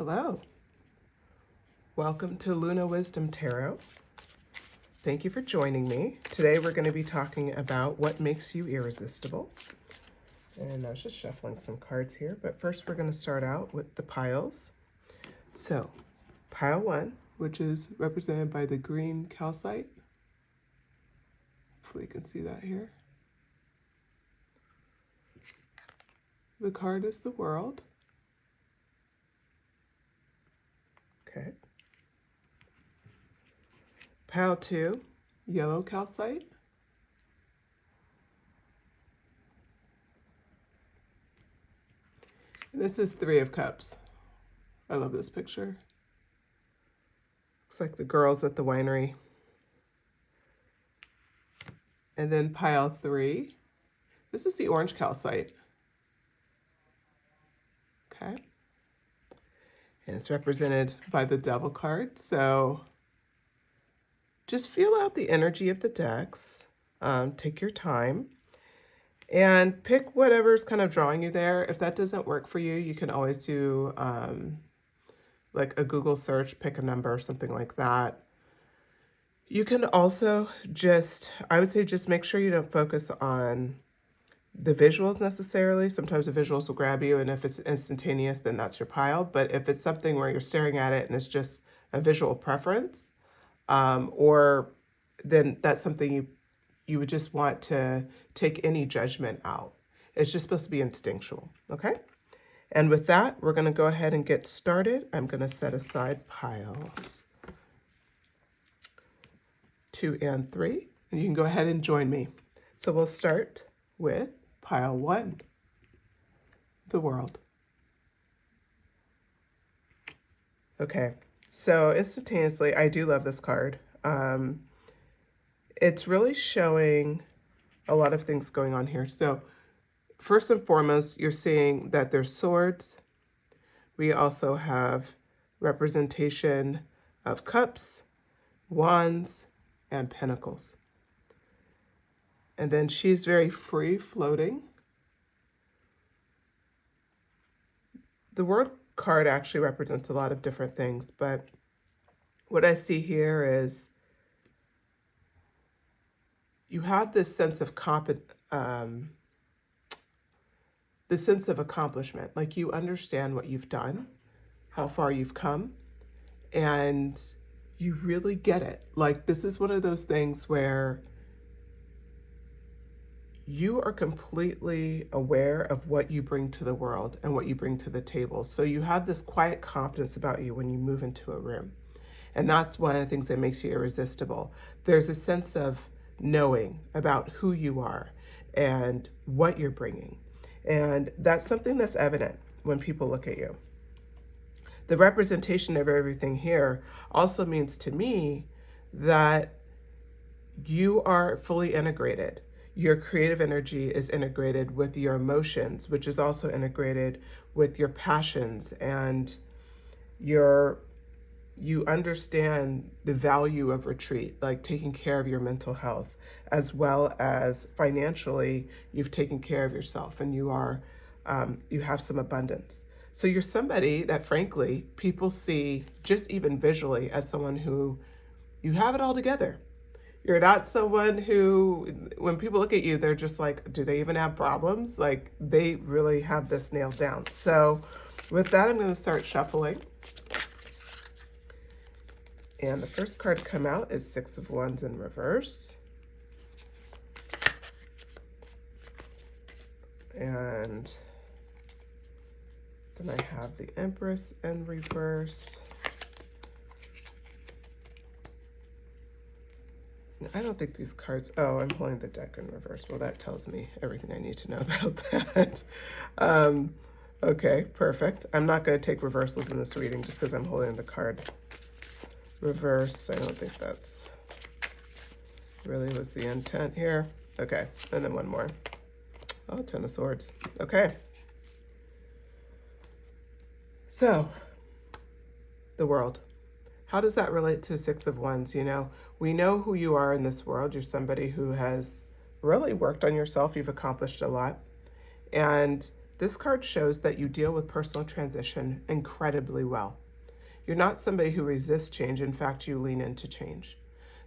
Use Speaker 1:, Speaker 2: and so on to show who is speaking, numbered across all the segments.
Speaker 1: Hello. Welcome to Luna Wisdom Tarot. Thank you for joining me. Today we're going to be talking about what makes you irresistible. And I was just shuffling some cards here, but first we're going to start out with the piles. So, pile 1, which is represented by the green calcite. Hopefully you can see that here. The card is the world. Okay. Pile 2, yellow calcite. And this is 3 of cups. I love this picture. Looks like the girls at the winery. And then pile 3, this is the orange calcite. Okay. And it's represented by the devil card. So just feel out the energy of the decks. Take your time and pick whatever's kind of drawing you there. If that doesn't work for you, you can always do like a Google search, pick a number, something like that. You can also I would say just make sure you don't focus on the visuals necessarily. Sometimes the visuals will grab you, and if it's instantaneous, then that's your pile. But if it's something where you're staring at it and it's just a visual preference, or then that's something you would just want to take any judgment out. It's just supposed to be instinctual, okay? And with that, we're gonna go ahead and get started. I'm gonna set aside piles 2 and 3, and you can go ahead and join me. So we'll start with pile 1, the world. Okay, so instantaneously, I do love this card. It's really showing a lot of things going on here. So first and foremost, you're seeing that there's swords. We also have representation of cups, wands, and pentacles. And then she's very free floating. The world card actually represents a lot of different things, but what I see here is you have this sense of accomplishment. Like you understand what you've done, how far you've come, and you really get it. Like this is one of those things where you are completely aware of what you bring to the world and what you bring to the table. So you have this quiet confidence about you when you move into a room. And that's one of the things that makes you irresistible. There's a sense of knowing about who you are and what you're bringing. And that's something that's evident when people look at you. The representation of everything here also means to me that you are fully integrated. Your creative energy is integrated with your emotions, which is also integrated with your passions, and you understand the value of retreat, like taking care of your mental health, as well as financially, you've taken care of yourself and you have some abundance. So you're somebody that frankly, people see just even visually as someone who you have it all together. You're not someone who, when people look at you, they're just like, do they even have problems? Like they really have this nailed down. So with that, I'm going to start shuffling. And the first card to come out is 6 of Wands in reverse. And then I have the Empress in reverse. I don't think these cards, oh, I'm holding the deck in reverse. Well, that tells me everything I need to know about that. Okay, perfect. I'm not going to take reversals in this reading just because I'm holding the card reversed. I don't think that's really was the intent here. Okay, and then one more. Oh, 10 of Swords. Okay. So, the world. How does that relate to 6 of Wands? You know, we know who you are in this world. You're somebody who has really worked on yourself. You've accomplished a lot. And This card shows that you deal with personal transition incredibly well. You're not somebody who resists change. In fact, you lean into change.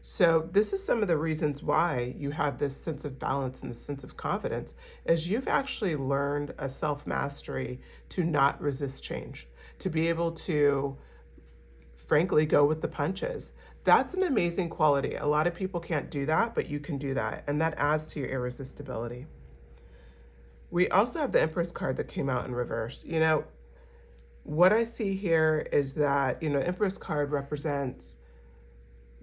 Speaker 1: So this is some of the reasons why you have this sense of balance and this sense of confidence, is you've actually learned a self-mastery to not resist change, to be able to, frankly, go with the punches. That's an amazing quality. A lot of people can't do that, but you can do that, and that adds to your irresistibility. We also have the Empress card that came out in reverse. What I see here is that, Empress card represents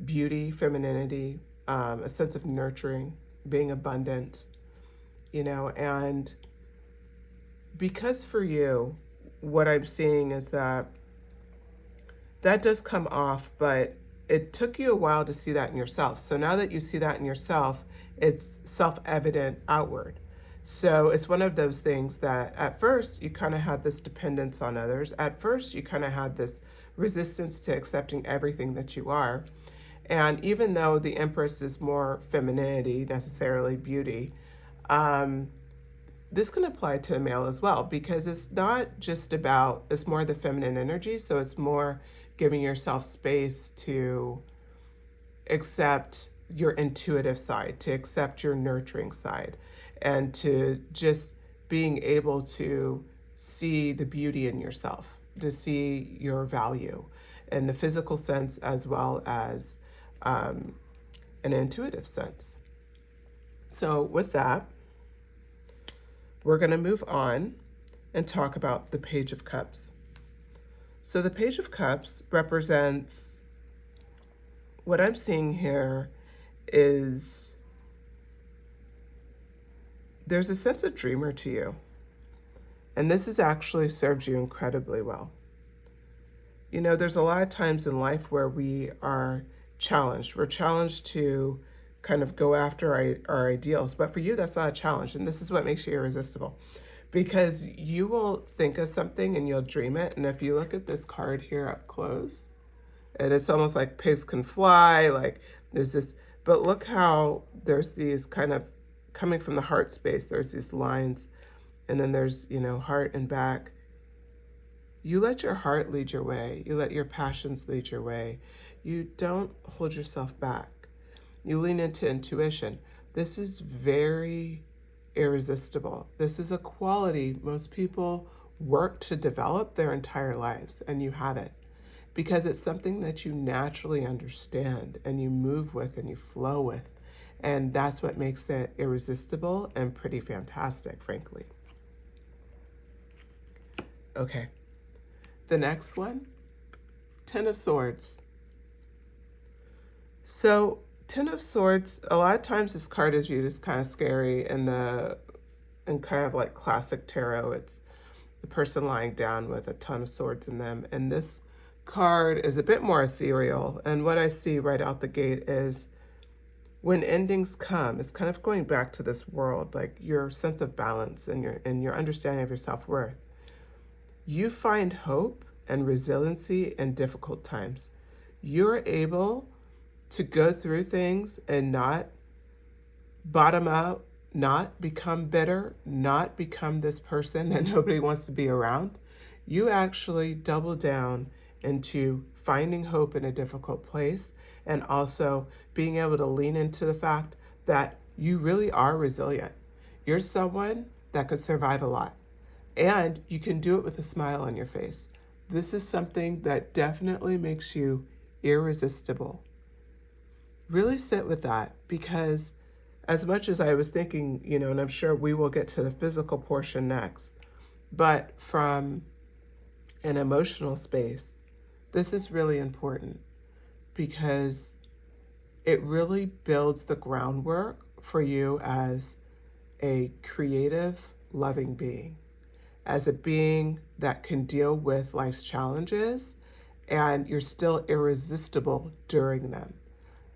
Speaker 1: beauty, femininity, a sense of nurturing, being abundant, and because for you, what I'm seeing is that does come off, but it took you a while to see that in yourself. So now that you see that in yourself, it's self-evident outward. So it's one of those things that at first you kind of had this dependence on others. At first you kind of had this resistance to accepting everything that you are. And even though the Empress is more femininity, necessarily beauty, this can apply to a male as well, because it's not just about, it's more the feminine energy. So it's more giving yourself space to accept your intuitive side, to accept your nurturing side, and to just being able to see the beauty in yourself, to see your value in the physical sense as well as an intuitive sense. So with that, we're going to move on and talk about the Page of Cups. So the Page of Cups represents, what I'm seeing here is there's a sense of dreamer to you. And this has actually served you incredibly well. There's a lot of times in life where we are challenged. We're challenged to kind of go after our ideals. But for you, that's not a challenge. And this is what makes you irresistible. Because you will think of something and you'll dream it. And if you look at this card here up close, and it's almost like pigs can fly, like there's this, but look how there's these kind of, coming from the heart space, there's these lines, and then there's, heart and back. You let your heart lead your way. You let your passions lead your way. You don't hold yourself back. You lean into intuition. This is very irresistible. This is a quality most people work to develop their entire lives, and you have it because it's something that you naturally understand and you move with and you flow with. And that's what makes it irresistible and pretty fantastic, frankly. Okay, the next one, Ten of Swords. So Ten of Swords, a lot of times this card is viewed as kind of scary and kind of like classic tarot. It's the person lying down with a ton of swords in them. And this card is a bit more ethereal. And what I see right out the gate is when endings come, it's kind of going back to this world, like your sense of balance and your understanding of your self-worth. You find hope and resiliency in difficult times. You're able to go through things and not bottom out, not become bitter, not become this person that nobody wants to be around. You actually double down into finding hope in a difficult place and also being able to lean into the fact that you really are resilient. You're someone that could survive a lot, and you can do it with a smile on your face. This is something that definitely makes you irresistible. Really sit with that, because as much as I was thinking, and I'm sure we will get to the physical portion next, but from an emotional space, this is really important because it really builds the groundwork for you as a creative, loving being, as a being that can deal with life's challenges, and you're still irresistible during them.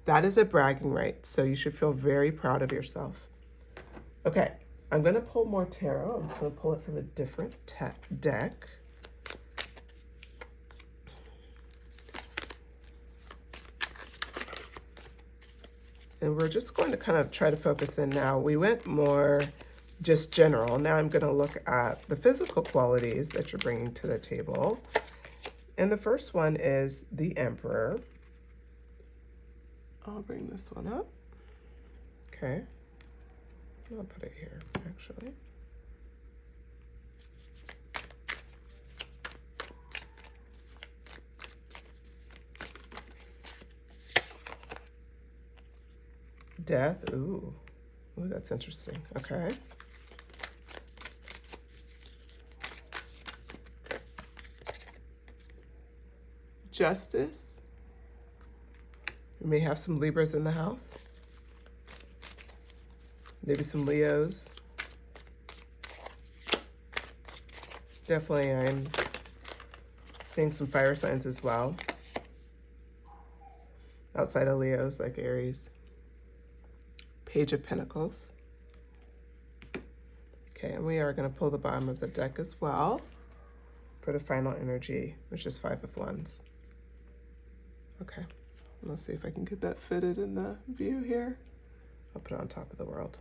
Speaker 1: That is a bragging right, so you should feel very proud of yourself. Okay, I'm going to pull more tarot. I'm just going to pull it from a different deck. And we're just going to kind of try to focus in now. We went more just general. Now I'm going to look at the physical qualities that you're bringing to the table. And the first one is the Emperor. I'll bring this one up. Okay. I'll put it here, actually. Death. Ooh, that's interesting. Okay. Justice. We may have some Libras in the house. Maybe some Leos. Definitely I'm seeing some fire signs as well. Outside of Leos, like Aries. Page of Pentacles. Okay, and we are going to pull the bottom of the deck as well for the final energy, which is Five of Wands. Okay, let's see if I can get that fitted in the view here. I'll put it on top of the world.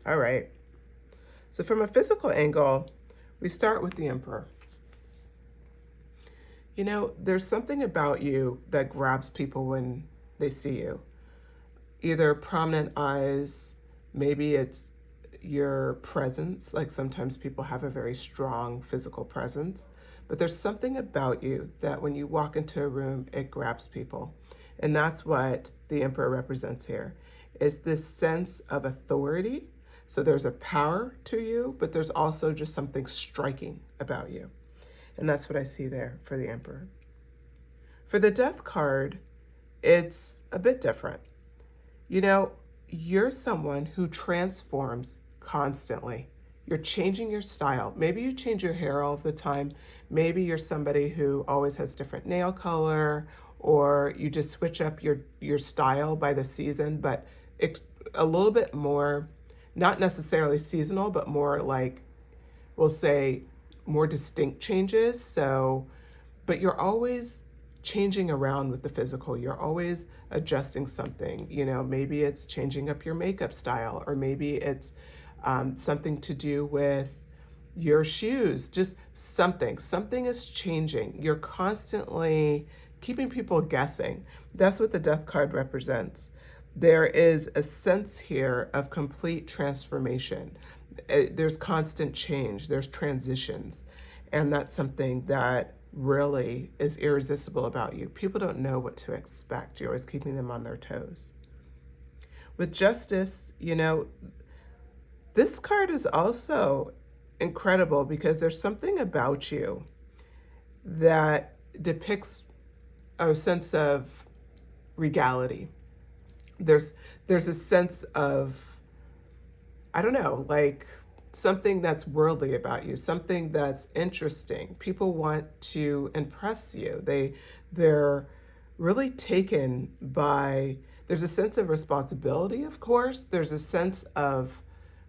Speaker 1: All right. So from a physical angle, we start with the Emperor. You know, there's something about you that grabs people when they see you. Either prominent eyes, maybe it's your presence. Like sometimes people have a very strong physical presence, but there's something about you that when you walk into a room, it grabs people. And that's what the Emperor represents here, is this sense of authority. So there's a power to you, but there's also just something striking about you. And that's what I see there for the Emperor. For the Death card, it's a bit different. You know, you're someone who transforms constantly. You're changing your style. Maybe you change your hair all of the time. Maybe you're somebody who always has different nail color, or you just switch up your style by the season, but it's a little bit more, not necessarily seasonal, but more like, we'll say, more distinct changes. So, but you're always changing around with the physical. You're always adjusting something. You know, maybe it's changing up your makeup style, or maybe it's something to do with your shoes, just something. Something is changing. You're constantly keeping people guessing. That's what the Death card represents. There is a sense here of complete transformation. There's constant change, there's transitions, and that's something that really is irresistible about you. People don't know what to expect. You're always keeping them on their toes. With Justice, you know, this card is also incredible because there's something about you that depicts a sense of regality. There's a sense of, I don't know, like something that's worldly about you, something that's interesting. People want to impress you. They're really taken by, there's a sense of responsibility, of course. There's a sense of,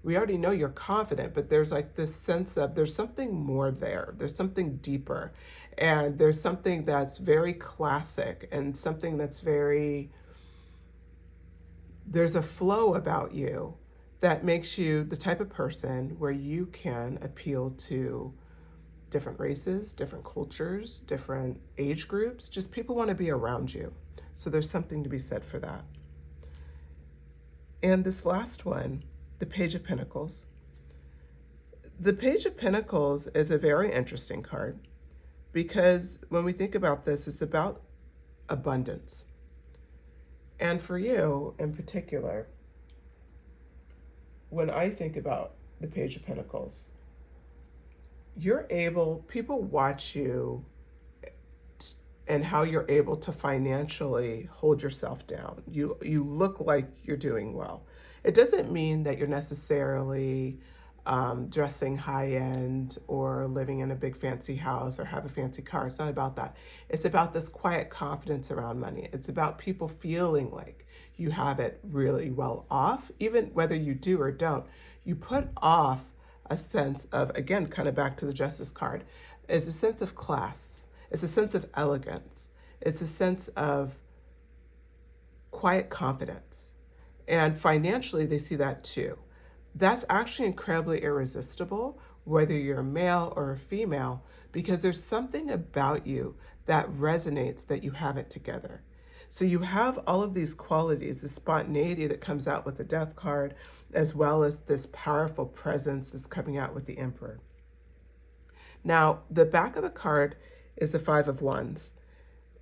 Speaker 1: we already know you're confident, but there's like this sense of, there's something more there. There's something deeper. And there's something that's very classic and something that's very, there's a flow about you that makes you the type of person where you can appeal to different races, different cultures, different age groups. Just people want to be around you. So there's something to be said for that. And this last one, the Page of Pentacles. The Page of Pentacles is a very interesting card because when we think about this, it's about abundance. And for you in particular, when I think about the Page of Pentacles, people watch you and how you're able to financially hold yourself down. You look like you're doing well. It doesn't mean that you're necessarily dressing high end or living in a big fancy house or have a fancy car. It's not about that. It's about this quiet confidence around money. It's about people feeling like you have it really well off, even whether you do or don't. You put off a sense of, again, kind of back to the Justice card, it's a sense of class. It's a sense of elegance. It's a sense of quiet confidence. And financially, they see that too. that's actually incredibly irresistible, whether you're a male or a female, because there's something about you that resonates that you have it together. So you have all of these qualities, the spontaneity that comes out with the death card, as well as this powerful presence that's coming out with the Emperor. Now, the back of the card is the Five of Wands.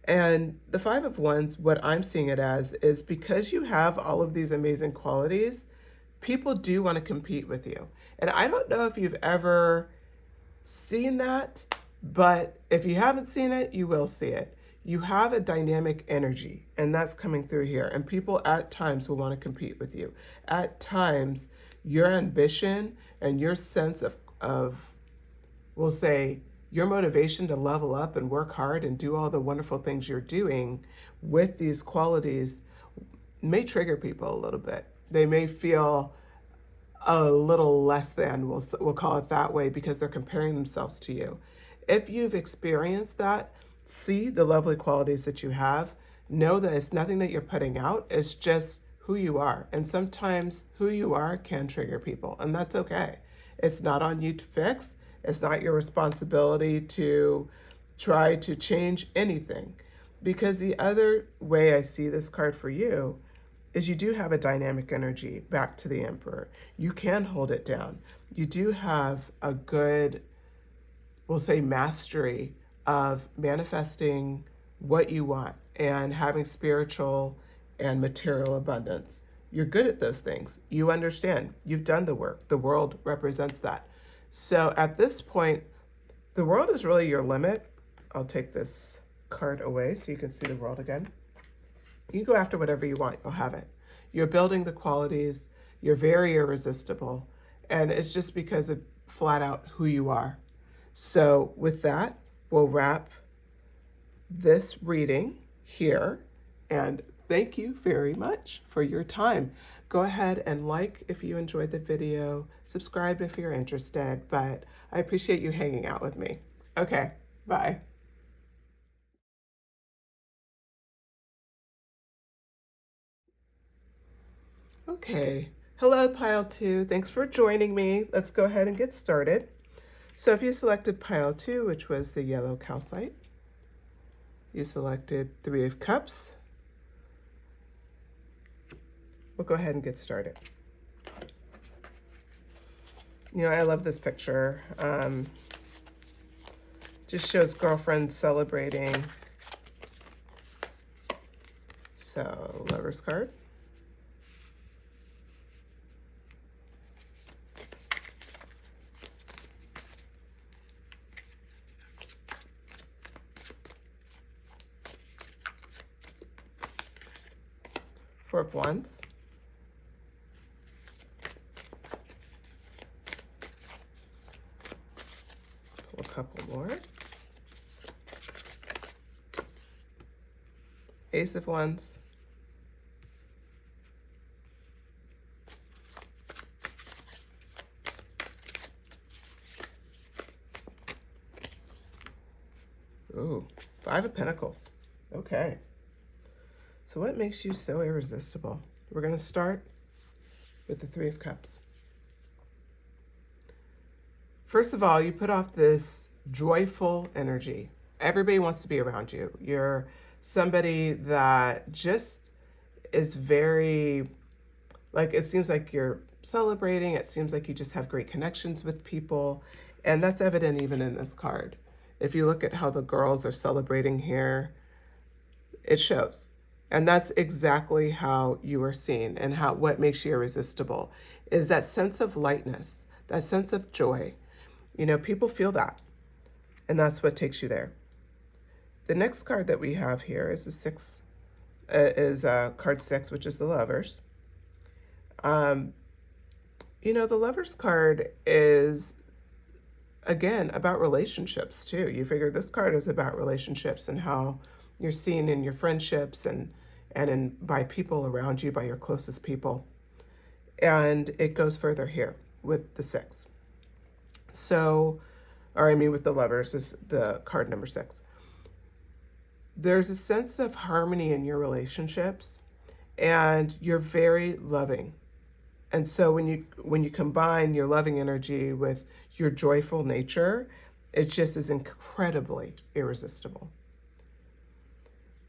Speaker 1: And the Five of Wands, what I'm seeing it as, is because you have all of these amazing qualities, people do want to compete with you. And I don't know if you've ever seen that, but if you haven't seen it, you will see it. You have a dynamic energy, and that's coming through here. And people at times will want to compete with you. At times, your ambition and your sense of we'll say, your motivation to level up and work hard and do all the wonderful things you're doing with these qualities may trigger people a little bit. They may feel a little less than, we'll call it that way, because they're comparing themselves to you. If you've experienced that, see the lovely qualities that you have. Know that it's nothing that you're putting out, it's just who you are. And sometimes who you are can trigger people, and that's okay. It's not on you to fix. It's not your responsibility to try to change anything. Because the other way I see this card for you is you do have a dynamic energy back to the Emperor. You can hold it down. You do have a good, we'll say, mastery of manifesting what you want and having spiritual and material abundance. You're good at those things. You understand. You've done the work. The world represents that. So at this point, the world is really your limit. I'll take this card away so you can see the world again. You go after whatever you want, you'll have it. You're building the qualities, you're very irresistible, and it's just because of flat out who you are. So with that, we'll wrap this reading here, and thank you very much for your time. Go ahead and like if you enjoyed the video, subscribe if you're interested, but I appreciate you hanging out with me. Okay, bye. Okay, hello pile 2, thanks for joining me. Let's go ahead and get started. So if you selected pile 2, which was the yellow calcite, you selected 3 of Cups, we'll go ahead and get started. You know, I love this picture. Just shows girlfriends celebrating. So, Lover's card. Four of Wands. Pull a couple more. Ace of Wands. Ooh, Five of Pentacles. Okay. So what makes you so irresistible? We're going to start with the 3 of Cups. First of all, you put off this joyful energy. Everybody wants to be around you. You're somebody that just is very, like, it seems like you're celebrating. It seems like you just have great connections with people. And that's evident even in this card. If you look at how the girls are celebrating here, it shows. And that's exactly how you are seen, and what makes you irresistible is that sense of lightness, that sense of joy. You know, people feel that, and that's what takes you there. The next card that we have here is card 6, which is the Lovers. You know, the Lovers card is, again, about relationships too. You figure this card is about relationships and how you're seen in your friendships and by people around you, by your closest people. And it goes further here with the 6. So, or I mean with the Lovers is the card number 6. There's a sense of harmony in your relationships, and you're very loving. And so when you combine your loving energy with your joyful nature, it just is incredibly irresistible.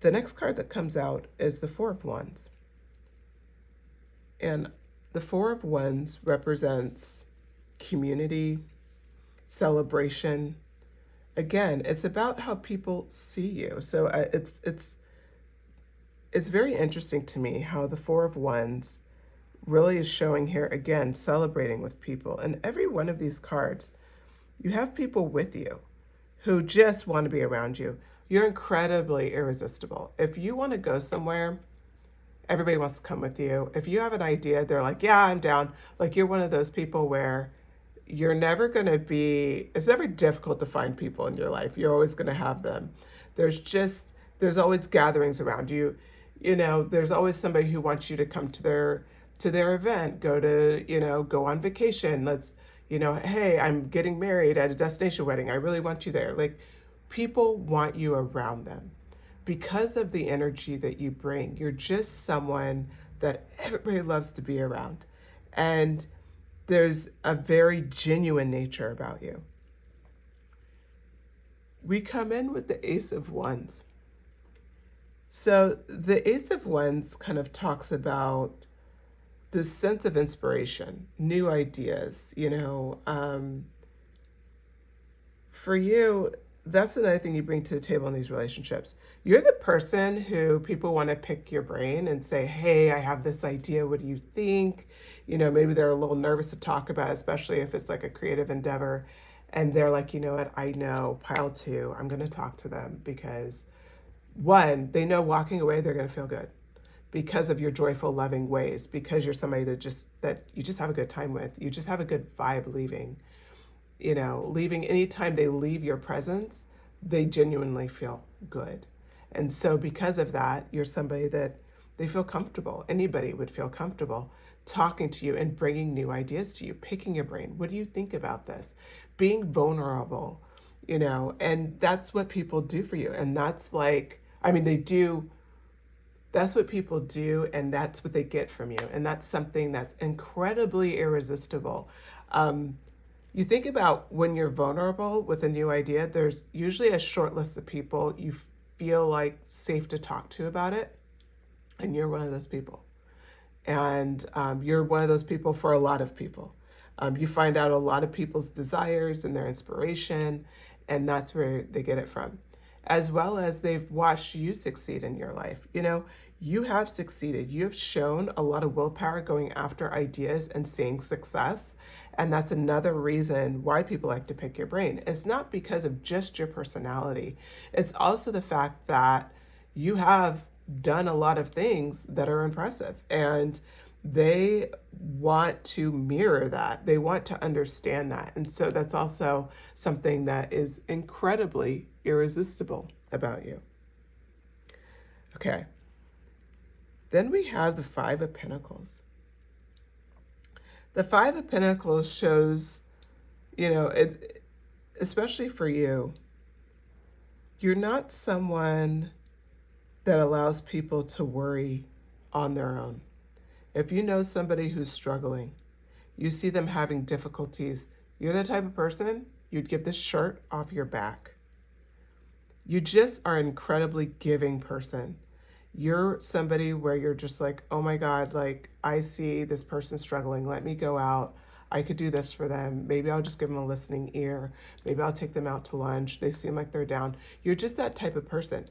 Speaker 1: The next card that comes out is the Four of Wands. And the Four of Wands represents community, celebration. Again, it's about how people see you. So it's very interesting to me how the Four of Wands really is showing here, again, celebrating with people. And every one of these cards, you have people with you who just want to be around you. You're incredibly irresistible. If you want to go somewhere, everybody wants to come with you. If you have an idea, they're like, yeah, I'm down. Like, you're one of those people where you're never going to be, it's never difficult to find people in your life. You're always going to have them. There's always gatherings around you. You know, there's always somebody who wants you to come to their event, go on vacation. Hey, I'm getting married at a destination wedding. I really want you there. Like, people want you around them because of the energy that you bring. You're just someone that everybody loves to be around. And there's a very genuine nature about you. We come in with the Ace of Wands. So the Ace of Wands kind of talks about this sense of inspiration, new ideas, for you, that's another thing you bring to the table in these relationships. You're the person who people want to pick your brain and say, hey, I have this idea. What do you think? Maybe they're a little nervous to talk about, especially if it's like a creative endeavor. And they're like, you know what? I know, pile two, I'm going to talk to them because one, they know walking away, they're going to feel good because of your joyful, loving ways, because you're somebody that you just have a good time with. You just have a good vibe leaving. Leaving, anytime they leave your presence, they genuinely feel good. And so because of that, you're somebody that they feel comfortable. Anybody would feel comfortable talking to you and bringing new ideas to you, picking your brain. What do you think about this? Being vulnerable, and that's what people do for you. And that's they do. That's what people do, and that's what they get from you. And that's something that's incredibly irresistible. You think about when you're vulnerable with a new idea, there's usually a short list of people you feel like safe to talk to about it. And you're one of those people. And you're one of those people for a lot of people. You find out a lot of people's desires and their inspiration, and that's where they get it from. As well as they've watched you succeed in your life. You have succeeded. You have shown a lot of willpower going after ideas and seeing success. And that's another reason why people like to pick your brain. It's not because of just your personality. It's also the fact that you have done a lot of things that are impressive. And they want to mirror that. They want to understand that. And so that's also something that is incredibly irresistible about you. Okay. Then we have the Five of Pentacles. The Five of Pentacles shows, especially for you, you're not someone that allows people to worry on their own. If you know somebody who's struggling, you see them having difficulties, you're the type of person, you'd give this shirt off your back. You just are an incredibly giving person. You're somebody where you're just like, oh my God, like I see this person struggling. Let me go out. I could do this for them. Maybe I'll just give them a listening ear. Maybe I'll take them out to lunch. They seem like they're down. You're just that type of person.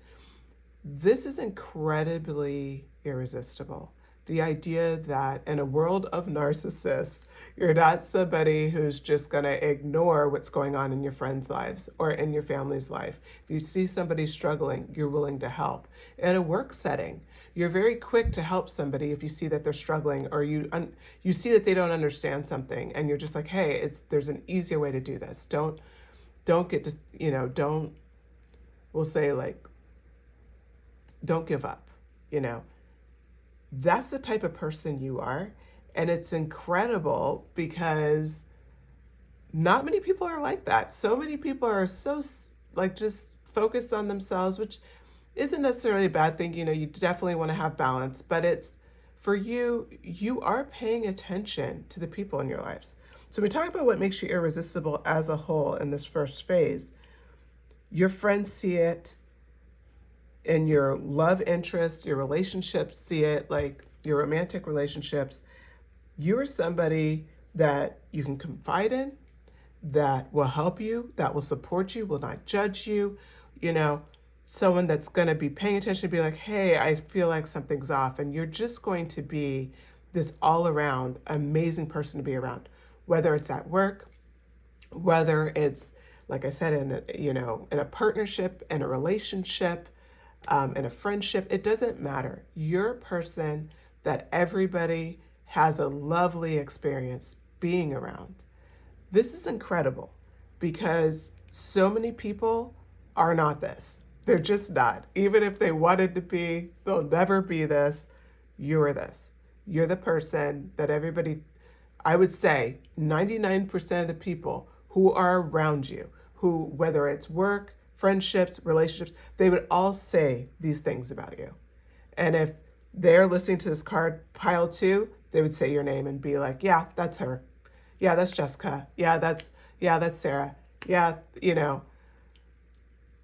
Speaker 1: This is incredibly irresistible. The idea that in a world of narcissists, you're not somebody who's just going to ignore what's going on in your friends' lives or in your family's life. If you see somebody struggling, you're willing to help. In a work setting, you're very quick to help somebody if you see that they're struggling or you see that they don't understand something and you're just like, hey, there's an easier way to do this. Don't get to, we'll say like, don't give up, That's the type of person you are. And it's incredible because not many people are like that. So many people are so just focused on themselves, which isn't necessarily a bad thing. You definitely want to have balance, but it's for you, you are paying attention to the people in your lives. So when we talk about what makes you irresistible as a whole in this first phase, your friends see it, and your love interests, your relationships see it, like your romantic relationships. You are somebody that you can confide in, that will help you, that will support you, will not judge you, you know, someone that's going to be paying attention, be like, hey, I feel like something's off. And you're just going to be this all around amazing person to be around, whether it's at work, whether it's, like I said, in a partnership, in a relationship, in a friendship. It doesn't matter. You're a person that everybody has a lovely experience being around. This is incredible because so many people are not this. They're just not. Even if they wanted to be, they'll never be this. You're this. You're the person that everybody, I would say 99% of the people who are around you, who, whether it's work, friendships, relationships, they would all say these things about you. And if they're listening to this card pile 2, they would say your name and be like, yeah, that's her. Yeah, that's Jessica. Yeah, that's Sarah. Yeah,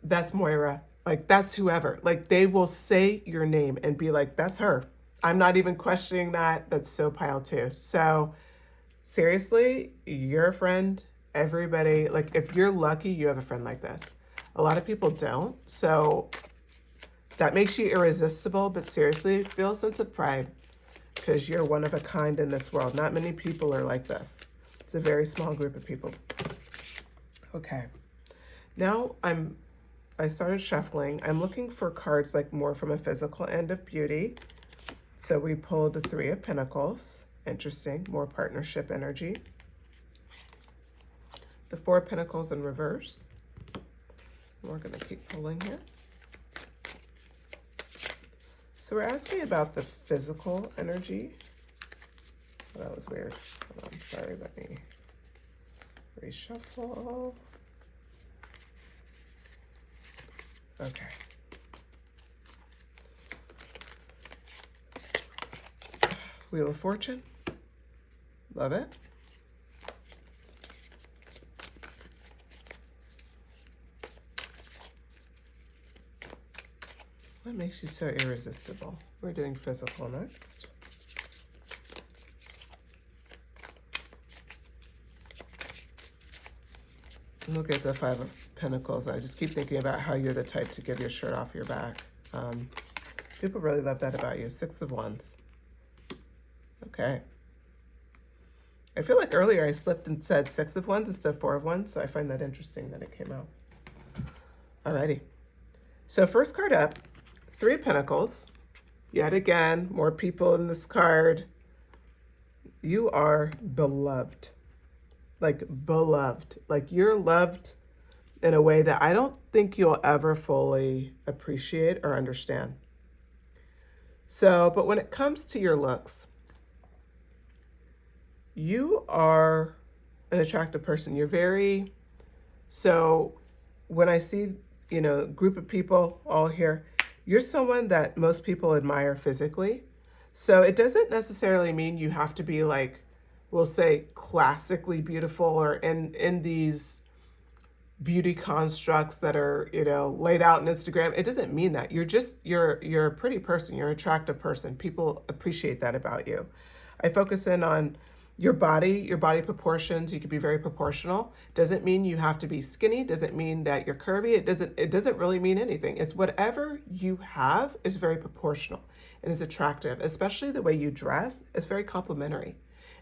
Speaker 1: that's Moira. Like, that's whoever. Like, they will say your name and be like, that's her. I'm not even questioning that. That's so pile 2. So seriously, you're a friend. Everybody, like, if you're lucky, you have a friend like this. A lot of people don't. So that makes you irresistible, but seriously, feel a sense of pride because you're one of a kind in this world. Not many people are like this. It's a very small group of people. Okay. Now I started shuffling. I'm looking for cards like more from a physical end of beauty. So we pulled the 3 of Pentacles. Interesting. More partnership energy. The 4 of Pentacles in reverse. We're going to keep pulling here. So we're asking about the physical energy. Oh, that was weird. Hold on, sorry, let me reshuffle. Okay. Wheel of Fortune. Love it. What makes you so irresistible? We're doing physical next. Look at the 5 of Pentacles. I just keep thinking about how you're the type to give your shirt off your back. People really love that about you. 6 of Wands. Okay. I feel like earlier I slipped and said 6 of Wands instead of 4 of Wands, so I find that interesting that it came out. Alrighty. So first card up, 3 of Pentacles. Yet again, more people in this card. You are beloved. Like beloved. Like you're loved in a way that I don't think you'll ever fully appreciate or understand. So, but when it comes to your looks, you are an attractive person. You're very, so when I see, group of people all here, you're someone that most people admire physically. So it doesn't necessarily mean you have to be like, we'll say classically beautiful or in these beauty constructs that are, laid out on Instagram. It doesn't mean that. You're a pretty person. You're an attractive person. People appreciate that about you. I focus in on your body proportions. You can be very proportional. Doesn't mean you have to be skinny. Doesn't mean that you're curvy. It doesn't really mean anything. It's whatever you have is very proportional and is attractive, especially the way you dress. It's very complimentary.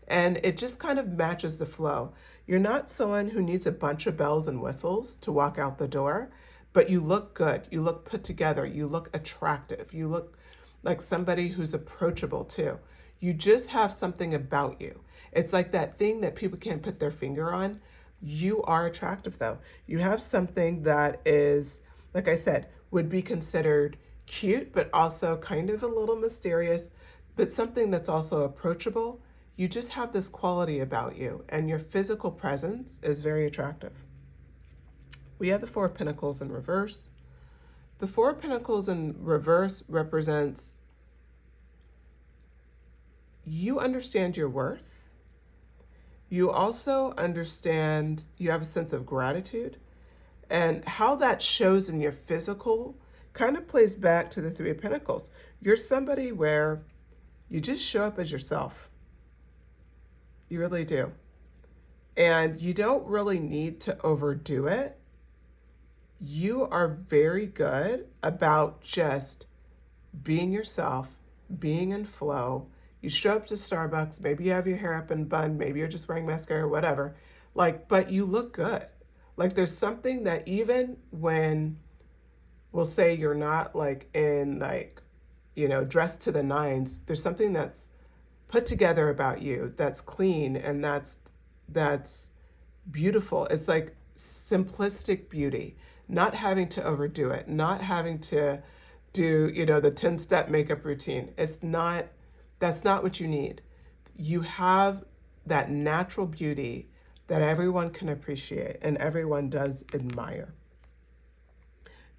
Speaker 1: And it just kind of matches the flow. You're not someone who needs a bunch of bells and whistles to walk out the door, but you look good. You look put together. You look attractive. You look like somebody who's approachable too. You just have something about you. It's like that thing that people can't put their finger on. You are attractive though. You have something that is, like I said, would be considered cute, but also kind of a little mysterious, but something that's also approachable. You just have this quality about you, and your physical presence is very attractive. We have the 4 of Pentacles in reverse. The 4 of Pentacles in reverse represents you understand your worth. You also understand, you have a sense of gratitude, and how that shows in your physical kind of plays back to the Three of Pentacles. You're somebody where you just show up as yourself. You really do. And you don't really need to overdo it. You are very good about just being yourself, being in flow. You show up to Starbucks, maybe you have your hair up in a bun, maybe you're just wearing mascara, whatever. Like, but you look good. Like, there's something that even when we'll say you're not like in like, dressed to the nines, there's something that's put together about you that's clean and that's beautiful. It's like simplistic beauty, not having to overdo it, not having to do, the 10-step makeup routine. That's not what you need. You have that natural beauty that everyone can appreciate and everyone does admire.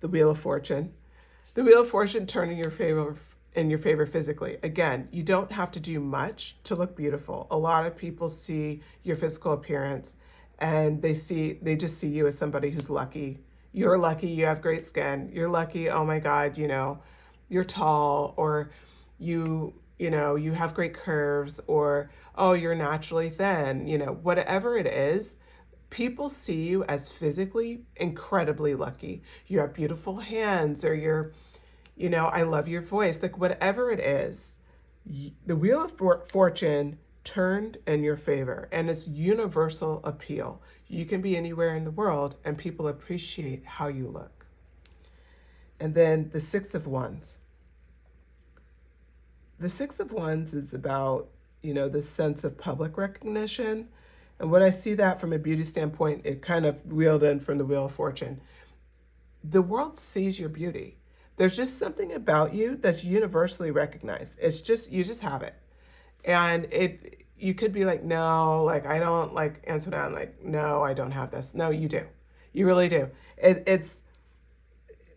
Speaker 1: The Wheel of Fortune. The Wheel of Fortune turning in your favor physically. Again, you don't have to do much to look beautiful. A lot of people see your physical appearance and they just see you as somebody who's lucky. You're lucky, you have great skin. You're lucky, oh my God, you're tall, or you have great curves, or oh, you're naturally thin, whatever it is. People see you as physically incredibly lucky. You have beautiful hands, or I love your voice, like whatever it is. The Wheel of Fortune turned in your favor, and it's universal appeal. You can be anywhere in the world and people appreciate how you look. And then the Six of Wands. The Six of Wands is about, the sense of public recognition. And when I see that from a beauty standpoint, it kind of wheeled in from the Wheel of Fortune. The world sees your beauty. There's just something about you that's universally recognized. It's just, you just have it. And you could be like, no, like I don't, like Antoinette, like, no, I don't have this. No, you do. You really do. It's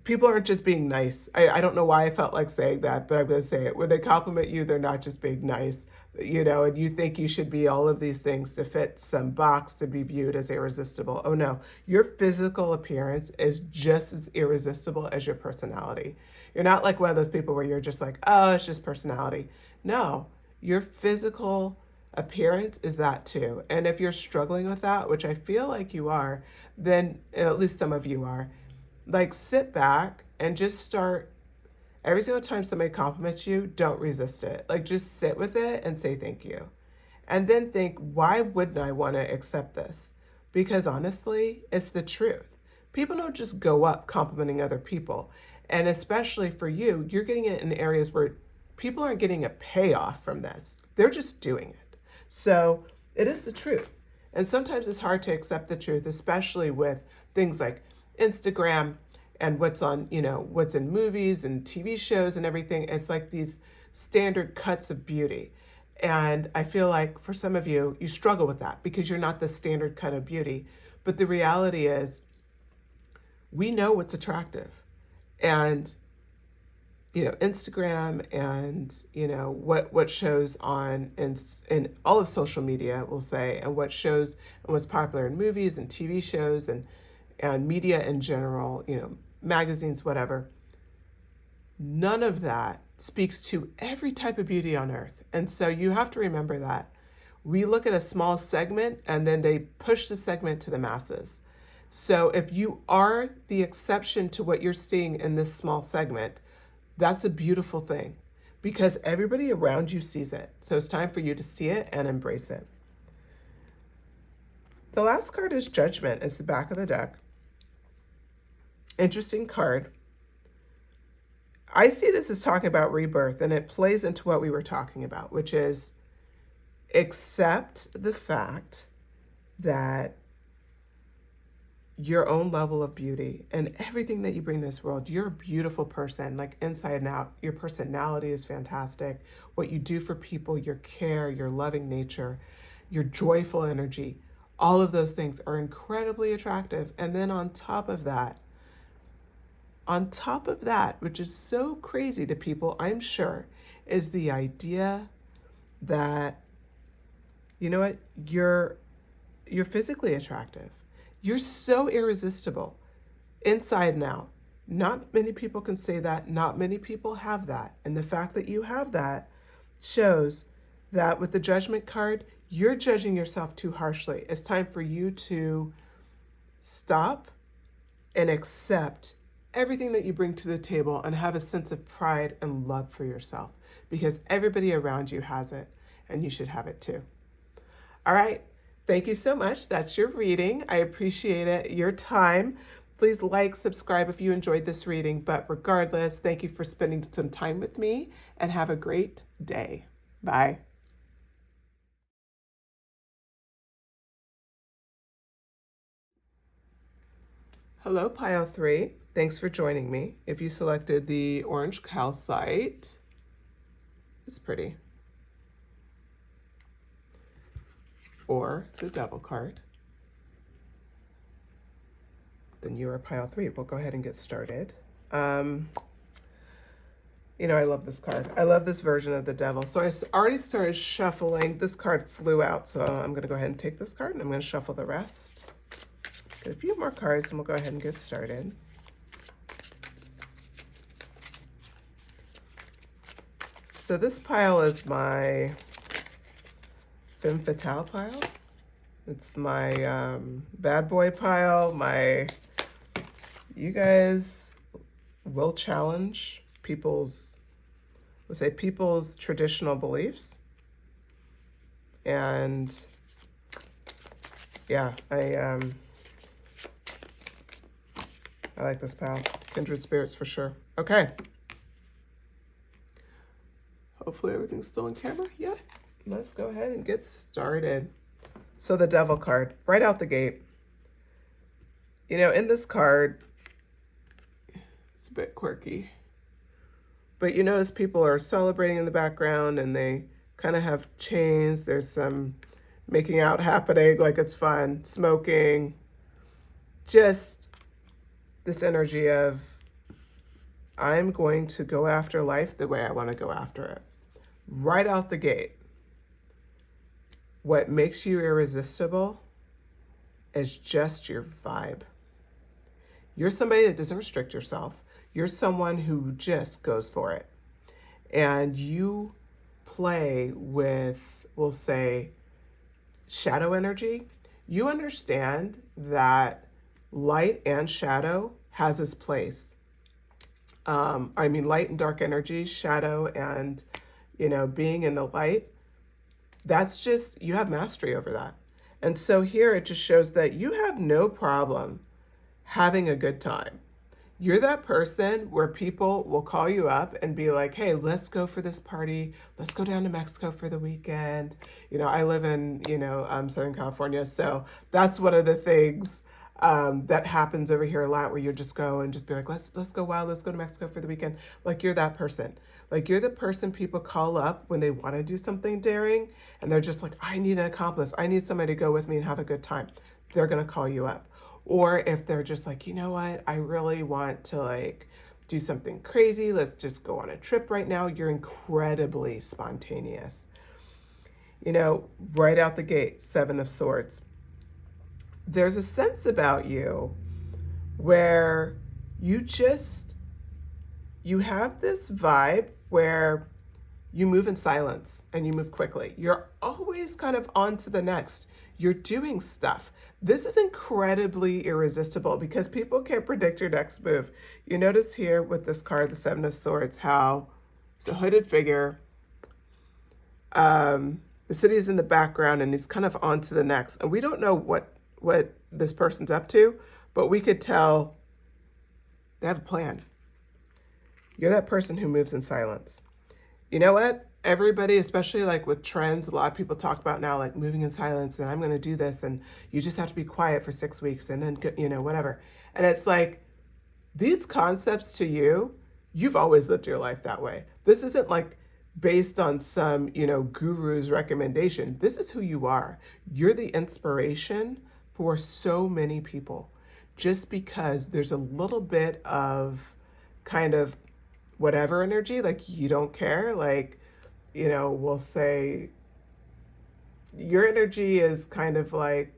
Speaker 1: people aren't just being nice. I don't know why I felt like saying that, but I'm going to say it. When they compliment you, they're not just being nice, and you think you should be all of these things to fit some box to be viewed as irresistible. Oh no, your physical appearance is just as irresistible as your personality. You're not like one of those people where you're just like, oh, it's just personality. No, your physical appearance is that too. And if you're struggling with that, which I feel like you are, then at least some of you are, like sit back and just start, every single time somebody compliments you, don't resist it. Like just sit with it and say thank you. And then think, why wouldn't I want to accept this? Because honestly, it's the truth. People don't just go up complimenting other people. And especially for you, you're getting it in areas where people aren't getting a payoff from this. They're just doing it. So it is the truth. And sometimes it's hard to accept the truth, especially with things like Instagram and what's on, what's in movies and TV shows and everything. It's like these standard cuts of beauty. And I feel like for some of you, you struggle with that because you're not the standard cut of beauty. But the reality is, we know what's attractive. And, Instagram and, what shows on in all of social media, we'll say, and what shows and what's popular in movies and TV shows and media in general, magazines, whatever. None of that speaks to every type of beauty on earth. And so you have to remember that. We look at a small segment and then they push the segment to the masses. So if you are the exception to what you're seeing in this small segment, that's a beautiful thing because everybody around you sees it. So it's time for you to see it and embrace it. The last card is Judgment. It's the back of the deck. Interesting card. I see this as talking about rebirth, and it plays into what we were talking about, which is accept the fact that your own level of beauty and everything that you bring to this world, you're a beautiful person, like inside and out. Your personality is fantastic. What you do for people, your care, your loving nature, your joyful energy, all of those things are incredibly attractive. And then on top of that, which is so crazy to people, I'm sure, is the idea that, you know what, you're physically attractive. You're so irresistible, inside and out. Not many people can say that. Not many people have that. And the fact that you have that shows that with the Judgment card, you're judging yourself too harshly. It's time for you to stop and accept everything that you bring to the table and have a sense of pride and love for yourself, because everybody around you has it and you should have it too. All right. Thank you so much. That's your reading. I appreciate it, your time. Please like, subscribe if you enjoyed this reading. But regardless, thank you for spending some time with me and have a great day. Bye. Hello, Pile 3. Thanks for joining me. If you selected the orange calcite, it's pretty. Or the Devil card, then you are Pile 3. We'll go ahead and get started. You know, I love this card. I love this version of the Devil. So I already started shuffling. This card flew out, so I'm going to go ahead and take this card, and I'm going to shuffle the rest. Get a few more cards, and we'll go ahead and get started. So this pile is my Femme Fatale pile. It's my bad boy pile. You guys will challenge people's traditional beliefs. And yeah, I like this pile. Kindred spirits for sure. Okay. Hopefully everything's still in camera. Yep. Let's go ahead and get started. So the Devil card, right out the gate. You know, in this card, it's a bit quirky. But you notice people are celebrating in the background and they kind of have chains. There's some making out happening, like it's fun, smoking. Just this energy of, I'm going to go after life the way I want to go after it. Right out the gate. What makes you irresistible is just your vibe. You're somebody that doesn't restrict yourself. You're someone who just goes for it. And you play with, we'll say, shadow energy. You understand that light and shadow has its place. Light and dark energy, shadow and, being in the light. That's just, you have mastery over that. And so here it just shows that you have no problem having a good time. You're that person where people will call you up and be like, hey, let's go for this party. Let's go down to Mexico for the weekend. I live in, Southern California. So that's one of the things that happens over here a lot, where you just go and just be like, let's go wild. Let's go to Mexico for the weekend. Like, you're that person. Like, you're the person people call up when they want to do something daring. And they're just like, I need an accomplice. I need somebody to go with me and have a good time. They're going to call you up. Or if they're just like, you know what, I really want to do something crazy. Let's just go on a trip right now. You're incredibly spontaneous. Right out the gate, 7 of Swords. There's a sense about you where you have this vibe where you move in silence and you move quickly. You're always kind of on to the next. You're doing stuff. This is incredibly irresistible because people can't predict your next move. You notice here with this card, the 7 of Swords, how it's a hooded figure. The city's in the background and he's kind of on to the next. And we don't know what this person's up to, but we could tell they have a plan. You're that person who moves in silence. You know what? Everybody, especially with trends, a lot of people talk about now, moving in silence, and I'm going to do this, and you just have to be quiet for 6 weeks, and then, whatever. And it's these concepts to you, you've always lived your life that way. This isn't based on some, guru's recommendation. This is who you are. You're the inspiration for so many people, just because there's a little bit of kind of whatever energy, you don't care, will say your energy is kind of like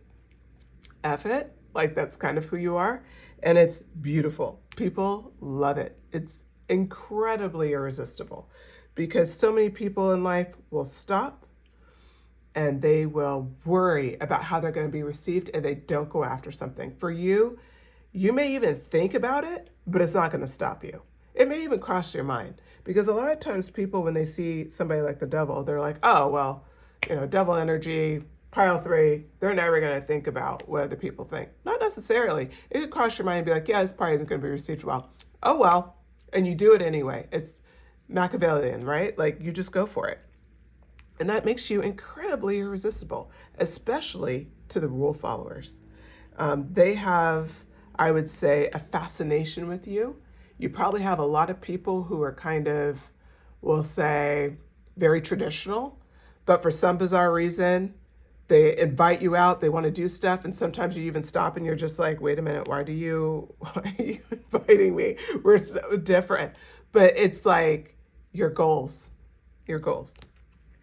Speaker 1: F it, like that's kind of who you are. And it's beautiful. People love it. It's incredibly irresistible because so many people in life will stop and they will worry about how they're going to be received and they don't go after something. For you, you may even think about it, but it's not going to stop you. It may even cross your mind because a lot of times people, when they see somebody like the devil, they're like, oh, well, devil energy, pile three, they're never going to think about what other people think. Not necessarily. It could cross your mind and be like, yeah, this party isn't going to be received well. Oh, well. And you do it anyway. It's Machiavellian, right? Like you just go for it. And that makes you incredibly irresistible, especially to the rule followers. They have, I would say, a fascination with you. You probably have a lot of people who are kind of, we'll say, very traditional, but for some bizarre reason, they invite you out, they want to do stuff, and sometimes you even stop and you're just like, wait a minute, why are you inviting me? We're so different. But it's like your goals.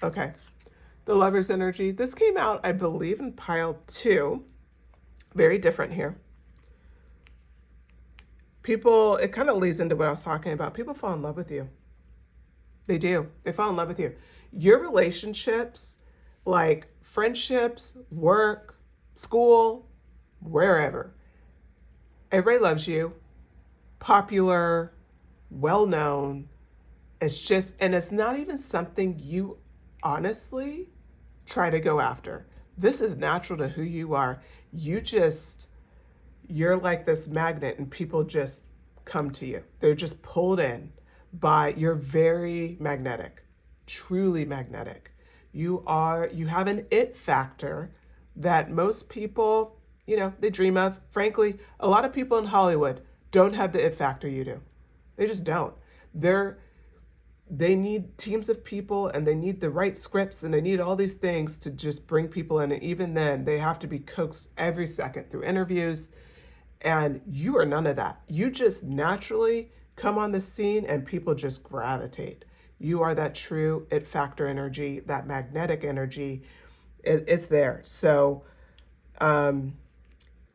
Speaker 1: Okay. The Lover's energy. This came out, I believe, in pile 2. Very different here. People, it kind of leads into what I was talking about. People fall in love with you. They do. They fall in love with you. Your relationships, like friendships, work, school, wherever. Everybody loves you. Popular, well-known. It's just, and it's not even something you honestly try to go after. This is natural to who you are. You're like this magnet and people just come to you. They're just pulled in you're very magnetic, truly magnetic. You have an it factor that most people, they dream of. Frankly, a lot of people in Hollywood don't have the it factor you do. They just don't. They need teams of people and they need the right scripts and they need all these things to just bring people in. And even then, they have to be coaxed every second through interviews. And you are none of that. You just naturally come on the scene and people just gravitate. You are that true it factor energy, that magnetic energy. It's there. So, not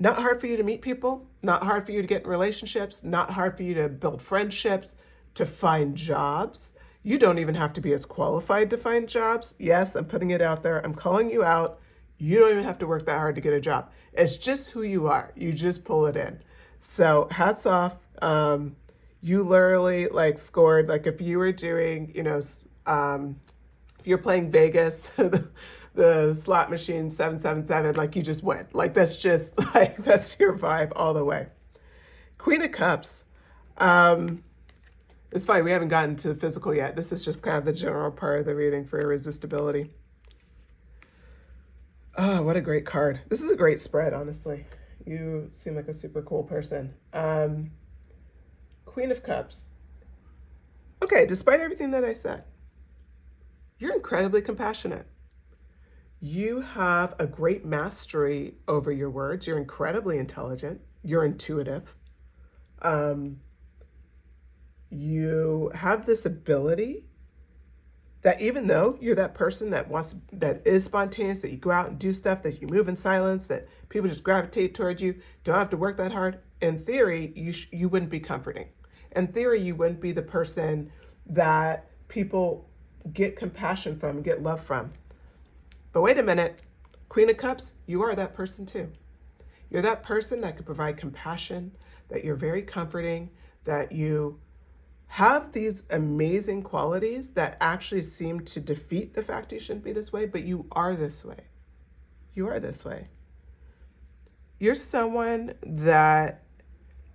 Speaker 1: hard for you to meet people, not hard for you to get in relationships, not hard for you to build friendships, to find jobs. You don't even have to be as qualified to find jobs. Yes, I'm putting it out there. I'm calling you out. You don't even have to work that hard to get a job. It's just who you are. You just pull it in. So hats off. You literally scored, if you were doing, if you're playing Vegas, the slot machine 777, you just went. That's just that's your vibe all the way. Queen of Cups. It's fine. We haven't gotten to the physical yet. This is just kind of the general part of the reading for irresistibility. Oh, what a great card. This is a great spread, honestly. You seem like a super cool person. Queen of Cups. Okay, despite everything that I said, you're incredibly compassionate. You have a great mastery over your words. You're incredibly intelligent. You're intuitive. You have this ability that even though you're that person that is spontaneous, that you go out and do stuff, that you move in silence, that people just gravitate towards you, don't have to work that hard, in theory, you wouldn't be comforting. In theory, you wouldn't be the person that people get compassion from, get love from. But wait a minute, Queen of Cups, you are that person too. You're that person that could provide compassion, that you're very comforting, that you have these amazing qualities that actually seem to defeat the fact you shouldn't be this way, but you are this way. You are this way. You're someone that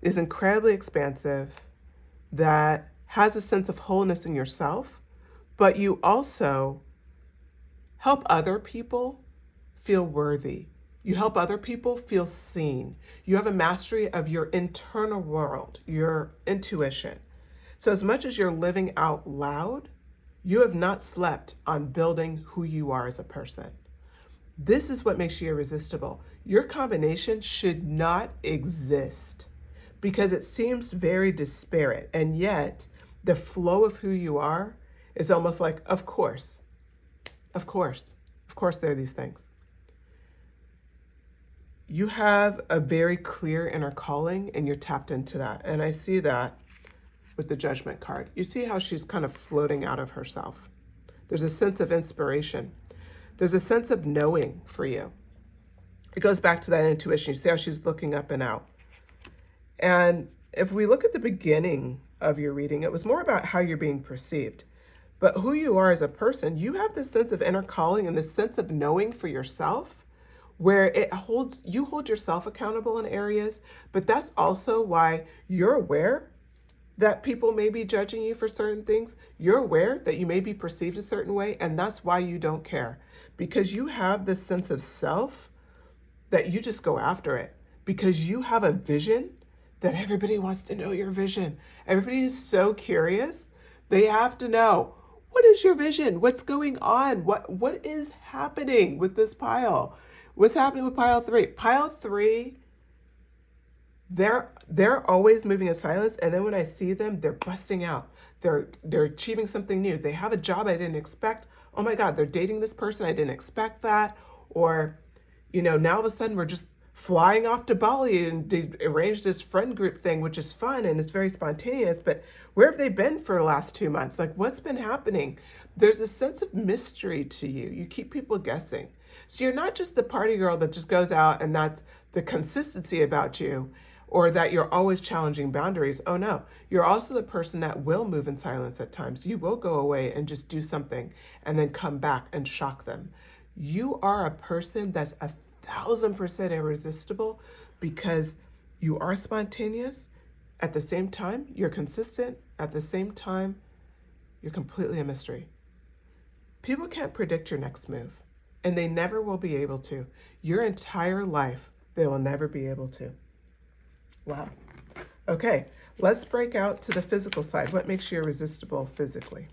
Speaker 1: is incredibly expansive, that has a sense of wholeness in yourself, but you also help other people feel worthy. You help other people feel seen. You have a mastery of your internal world, your intuition. So as much as you're living out loud, you have not slept on building who you are as a person. This is what makes you irresistible. Your combination should not exist because it seems very disparate. And yet the flow of who you are It's almost like, of course, of course, of course there are these things. You have a very clear inner calling and you're tapped into that. And I see that with the Judgment card. You see how she's kind of floating out of herself. There's a sense of inspiration. There's a sense of knowing for you. It goes back to that intuition. You see how she's looking up and out. And if we look at the beginning of your reading, it was more about how you're being perceived. But who you are as a person, you have this sense of inner calling and this sense of knowing for yourself, where you hold yourself accountable in areas, but that's also why you're aware that people may be judging you for certain things. You're aware that you may be perceived a certain way, and that's why you don't care. Because you have this sense of self that you just go after it. Because you have a vision that everybody wants to know your vision. Everybody is so curious. They have to know, what is your vision? What's going on? What is happening with this pile? What's happening with pile 3? Pile 3, they're always moving in silence, and then when I see them, they're busting out. They're achieving something new. They have a job I didn't expect. Oh my God, they're dating this person. I didn't expect that. Or, now all of a sudden we're just flying off to Bali and they arranged this friend group thing, which is fun and it's very spontaneous. But where have they been for the last 2 months? Like, what's been happening? There's a sense of mystery to you. You keep people guessing. So you're not just the party girl that just goes out and that's the consistency about you, or that you're always challenging boundaries. Oh no, you're also the person that will move in silence at times. You will go away and just do something and then come back and shock them. You are a person that's 1,000% irresistible because you are spontaneous. At the same time, you're consistent. At the same time, you're completely a mystery. People can't predict your next move, and they never will be able to. Your entire life, they will never be able to. Wow. Okay, let's break out to the physical side. What makes you irresistible physically?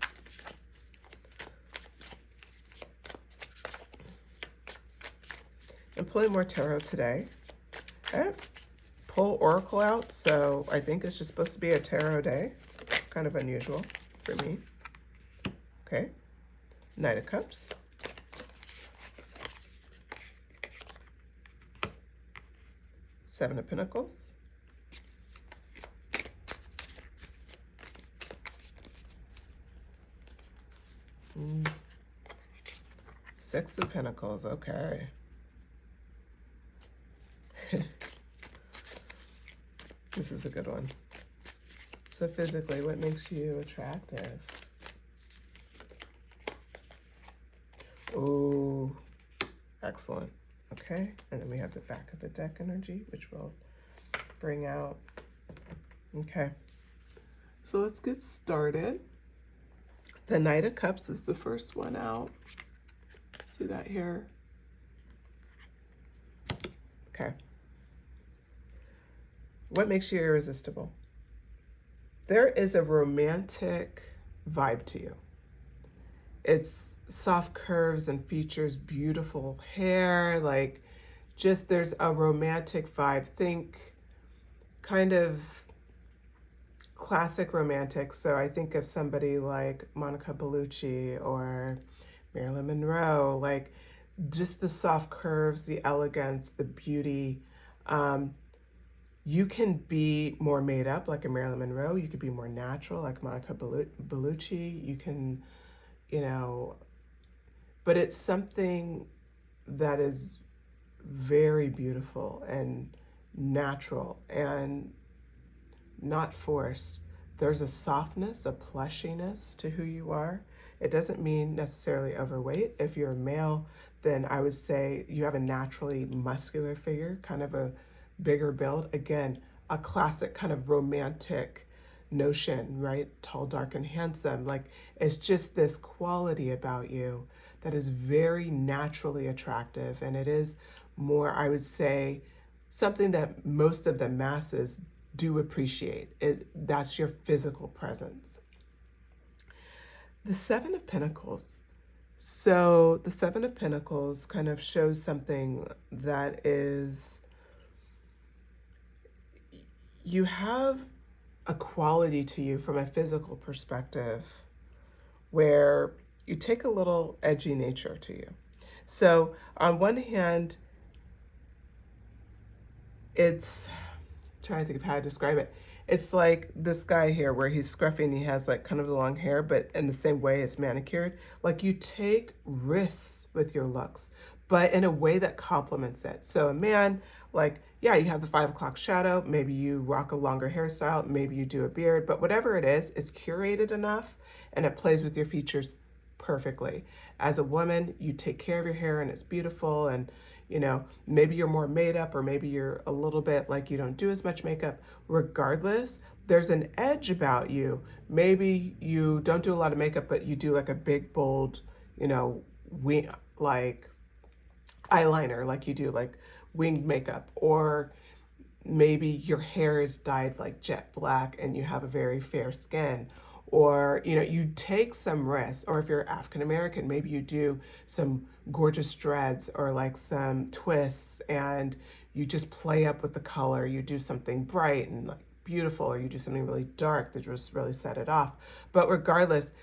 Speaker 1: I'm pulling more tarot today. I pull Oracle out, so I think it's just supposed to be a tarot day. Kind of unusual for me. Okay, Knight of Cups. Seven of Pentacles. Six of Pentacles, okay. This is a good one. So physically, what makes you attractive? Ooh, excellent. Okay, and then we have the back of the deck energy, which will bring out. Okay, so let's get started. The Knight of Cups is the first one out. See that here? Okay. What makes you irresistible? There is a romantic vibe to you. It's soft curves and features, beautiful hair, like just there's a romantic vibe. Think kind of classic romantic. So I think of somebody like Monica Bellucci or Marilyn Monroe, like just the soft curves, the elegance, the beauty. You can be more made up like a Marilyn Monroe. You could be more natural like Monica Bellucci. You can, but it's something that is very beautiful and natural and not forced. There's a softness, a plushiness to who you are. It doesn't mean necessarily overweight. If you're a male, then I would say you have a naturally muscular figure, kind of a bigger build. Again, a classic kind of romantic notion, right? Tall, dark, and handsome. Like, it's just this quality about you that is very naturally attractive. And it is more, I would say, something that most of the masses do appreciate. That's your physical presence. The Seven of Pentacles. So the Seven of Pentacles kind of shows something that is, you have a quality to you from a physical perspective where you take a little edgy nature to you. So on one hand, it's trying to think of how to describe it. It's like this guy here where he's scruffy and he has like kind of the long hair, but in the same way it's manicured. Like you take risks with your looks, but in a way that complements it. So a man, like, yeah, you have the 5 o'clock shadow. Maybe you rock a longer hairstyle. Maybe you do a beard, but whatever it is, it's curated enough and it plays with your features perfectly. As a woman, you take care of your hair and it's beautiful, and maybe you're more made up, or maybe you're a little bit like you don't do as much makeup. Regardless, there's an edge about you. Maybe you don't do a lot of makeup, but you do like a big, bold, like eyeliner, like you do like winged makeup, or maybe your hair is dyed like jet black and you have a very fair skin, or you take some risks. Or if you're African American, maybe you do some gorgeous dreads or like some twists, and you just play up with the color. You do something bright and like beautiful, or you do something really dark to just really set it off. But regardless,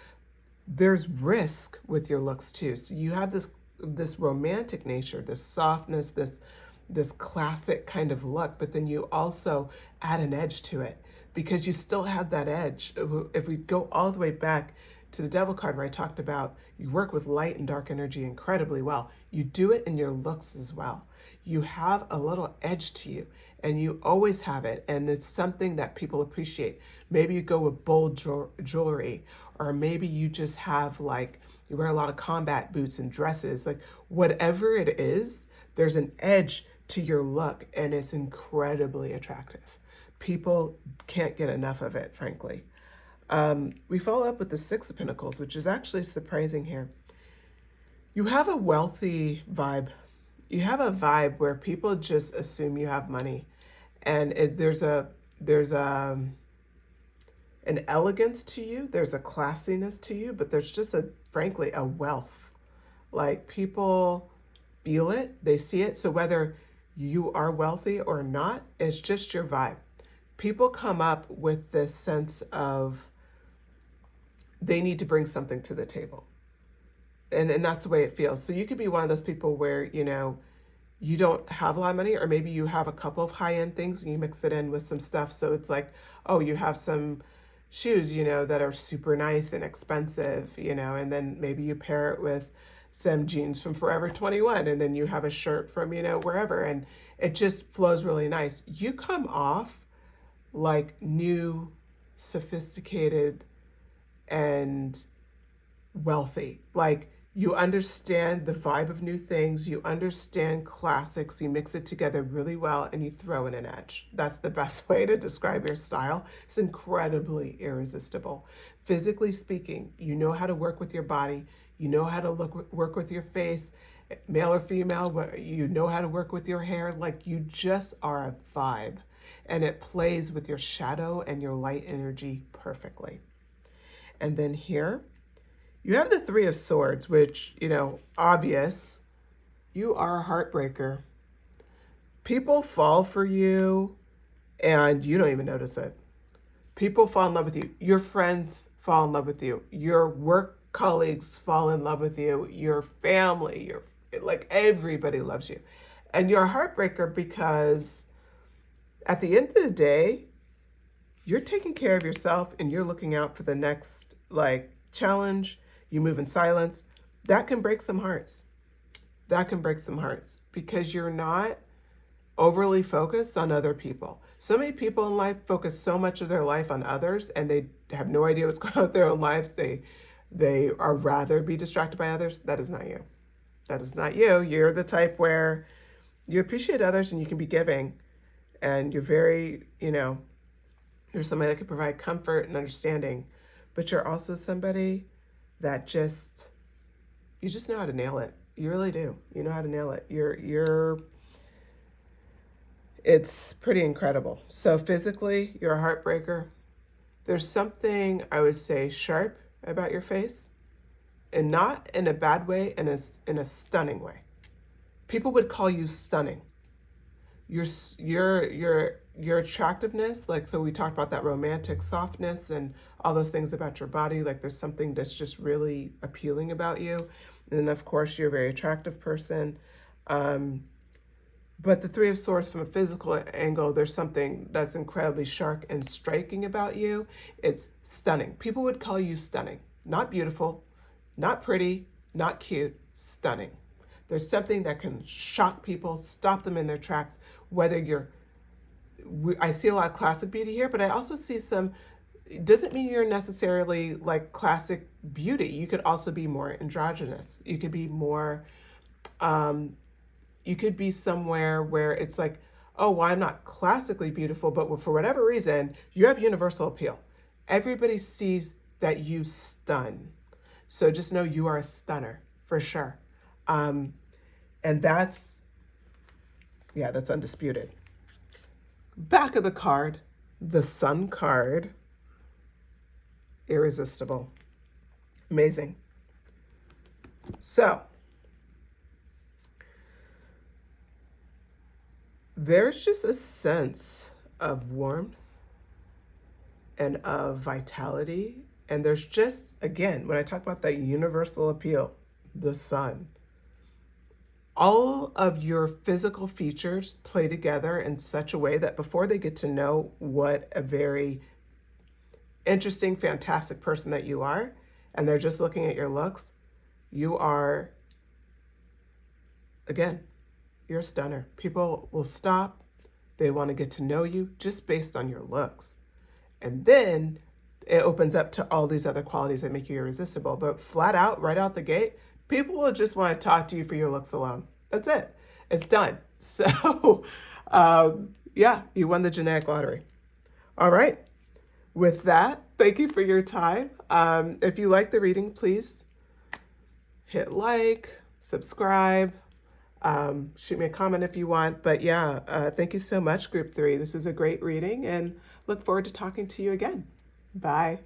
Speaker 1: there's risk with your looks too. So you have this romantic nature, this softness, this classic kind of look, but then you also add an edge to it because you still have that edge. If we go all the way back to the Devil card, where I talked about you work with light and dark energy incredibly well, you do it in your looks as well. You have a little edge to you, and you always have it, and it's something that people appreciate. Maybe you go with bold jewelry, or maybe you just have like, you wear a lot of combat boots and dresses, like whatever it is, there's an edge to your look, and it's incredibly attractive. People can't get enough of it, frankly. We follow up with the Six of Pentacles, which is actually surprising here. You have a wealthy vibe. You have a vibe where people just assume you have money, and there's an elegance to you. There's a classiness to you, but there's just frankly, a wealth. Like people feel it, they see it. So whether you are wealthy or not, it's just your vibe. People come up with this sense of they need to bring something to the table. And that's the way it feels. So you could be one of those people where, you don't have a lot of money, or maybe you have a couple of high-end things and you mix it in with some stuff. So it's like, oh, you have some shoes, that are super nice and expensive, and then maybe you pair it with some jeans from Forever 21, and then you have a shirt from, wherever, and it just flows really nice. You come off like new, sophisticated, and wealthy. Like you understand the vibe of new things, you understand classics, you mix it together really well, and you throw in an edge. That's the best way to describe your style. It's incredibly irresistible. Physically speaking, you know how to work with your body, you know how to work with your face, male or female, you know how to work with your hair. Like you just are a vibe, and it plays with your shadow and your light energy perfectly. And then here, you have the Three of Swords, which, obvious. You are a heartbreaker. People fall for you and you don't even notice it. People fall in love with you. Your friends fall in love with you. Your work colleagues fall in love with you. Your family, like everybody loves you. And you're a heartbreaker because at the end of the day, you're taking care of yourself and you're looking out for the next challenge. You move in silence. That can break some hearts. That can break some hearts because you're not overly focused on other people. So many people in life focus so much of their life on others, and they have no idea what's going on with their own lives. They are rather be distracted by others. That is not you. That is not you. You're the type where you appreciate others and you can be giving, and you're very, you're somebody that can provide comfort and understanding, but you're also somebody that you just know how to nail it. You really do. You know how to nail it. It's pretty incredible. So physically, you're a heartbreaker. There's something, I would say, sharp about your face, and not in a bad way, in a stunning way. People would call you stunning. You're your attractiveness, like, so we talked about that romantic softness and all those things about your body. Like, there's something that's just really appealing about you. And then, of course, you're a very attractive person. But the Three of Swords, from a physical angle, there's something that's incredibly sharp and striking about you. It's stunning. People would call you stunning. Not beautiful, not pretty, not cute, stunning. There's something that can shock people, stop them in their tracks, whether you're, I see a lot of classic beauty here, but I also see some, it doesn't mean you're necessarily like classic beauty. You could also be more androgynous. You could be more, you could be somewhere where it's like, oh, well, I'm not classically beautiful, but for whatever reason, you have universal appeal. Everybody sees that you stun. So just know you are a stunner for sure. And that's, yeah, that's undisputed. Back of the card, the Sun card, irresistible. Amazing. So, there's just a sense of warmth and of vitality. And there's just, again, when I talk about that universal appeal, the sun, all of your physical features play together in such a way that before they get to know what a very interesting, fantastic person that you are, and they're just looking at your looks, you are, again, you're a stunner. People will stop. They want to get to know you just based on your looks. And then it opens up to all these other qualities that make you irresistible. But flat out, right out the gate, people will just want to talk to you for your looks alone. That's it. It's done. So, yeah, you won the genetic lottery. All right. With that, thank you for your time. If you like the reading, please hit like, subscribe, shoot me a comment if you want. But yeah, thank you so much, Group 3. This was a great reading and look forward to talking to you again. Bye.